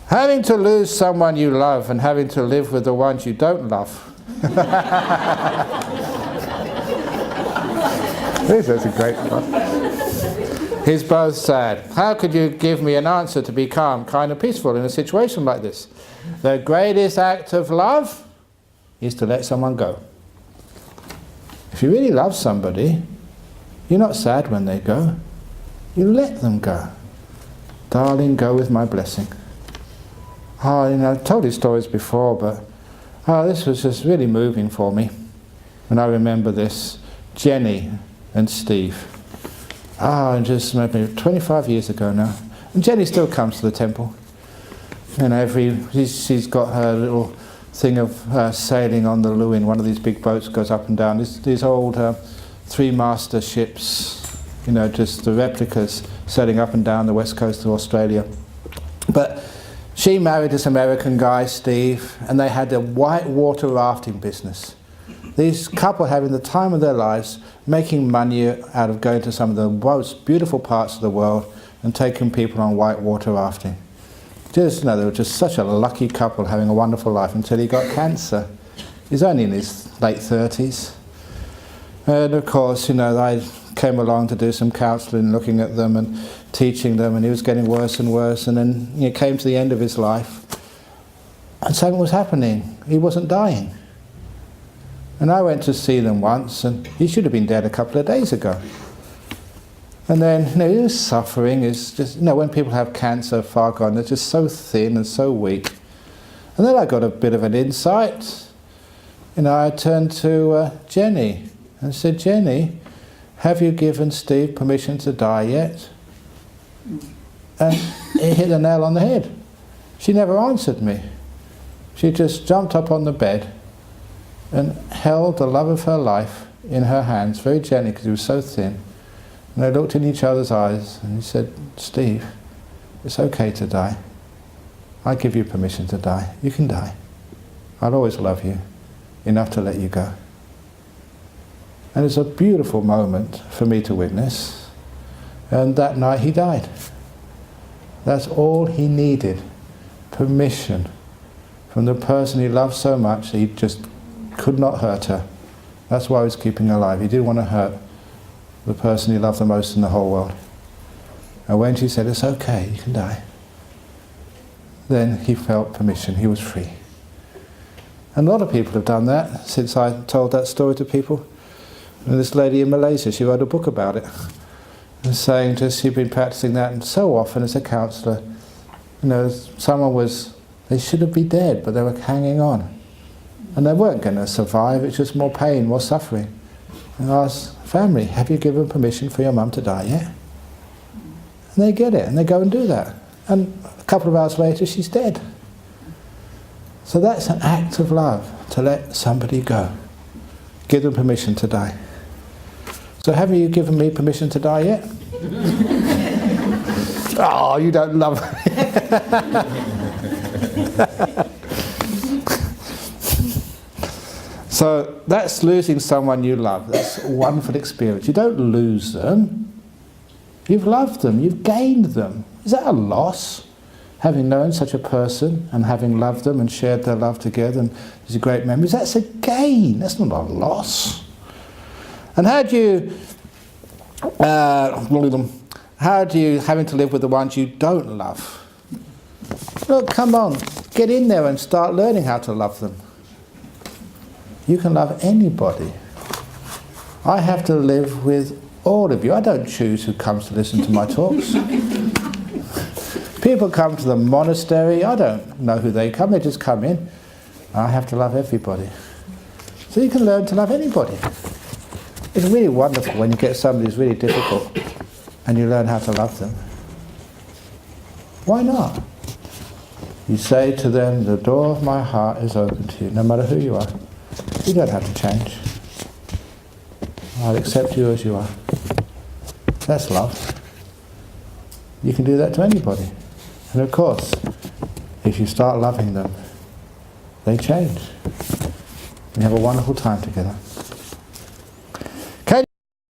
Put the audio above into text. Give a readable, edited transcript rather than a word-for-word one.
Having to lose someone you love and having to live with the ones you don't love. This is a great one. He's both sad. How could you give me an answer to be calm, kind and peaceful in a situation like this? The greatest act of love is to let someone go. If you really love somebody, you're not sad when they go. You let them go. Darling, go with my blessing. Oh, you know, I've told these stories before, but this was just really moving for me. And I remember this, Jenny and Steve. And just maybe 25 years ago now. And Jenny still comes to the temple. You know, she's got her little thing of sailing on the Lewin, one of these big boats goes up and down. These old three-master ships, you know, just the replicas sailing up and down the west coast of Australia. But she married this American guy, Steve, and they had a white water rafting business. These couple having the time of their lives, making money out of going to some of the most beautiful parts of the world and taking people on white water rafting. Just, you know, they were just such a lucky couple having a wonderful life until he got cancer. He's only in his late 30s. And of course, you know, I came along to do some counselling, looking at them and teaching them, and he was getting worse and worse, and then he came to the end of his life and something was happening. He wasn't dying. And I went to see them once, and he should have been dead a couple of days ago. And then, you know, he was suffering. It's just, you know, when people have cancer far gone, they're just so thin and so weak. And then I got a bit of an insight. You know, I turned to Jenny and said, Jenny, have you given Steve permission to die yet? And it hit the nail on the head. She never answered me. She just jumped up on the bed and held the love of her life in her hands, very gently because he was so thin. And they looked in each other's eyes and he said, Steve, it's okay to die. I give you permission to die. You can die. I'll always love you enough to let you go. And it's a beautiful moment for me to witness. And that night he died. That's all he needed. Permission from the person he loved so much that he just could not hurt her. That's why he was keeping her alive. He didn't want to hurt the person he loved the most in the whole world. And when she said, it's okay, you can die, then he felt permission, he was free. And a lot of people have done that since I told that story to people. And this lady in Malaysia, she wrote a book about it, and saying just she'd been practicing that, and so often as a counsellor, you know, someone they should have been dead, but they were hanging on. And they weren't going to survive, it's just more pain, more suffering. And I asked family, have you given permission for your mum to die yet? And they get it, and they go and do that. And a couple of hours later, she's dead. So that's an act of love, to let somebody go. Give them permission to die. So have you given me permission to die yet? Oh, you don't love me. So that's losing someone you love. That's a wonderful experience. You don't lose them. You've loved them. You've gained them. Is that a loss? Having known such a person and having loved them and shared their love together and these great memories, that's a gain. That's not a loss. And how do you, having to live with the ones you don't love? Look, come on, get in there and start learning how to love them. You can love anybody. I have to live with all of you. I don't choose who comes to listen to my talks. People come to the monastery, I don't know who they come, they just come in. I have to love everybody. So you can learn to love anybody. It's really wonderful when you get somebody who's really difficult and you learn how to love them. Why not? You say to them, the door of my heart is open to you, no matter who you are. You don't have to change. I'll accept you as you are. That's love. You can do that to anybody. And of course, if you start loving them, they change. You have a wonderful time together.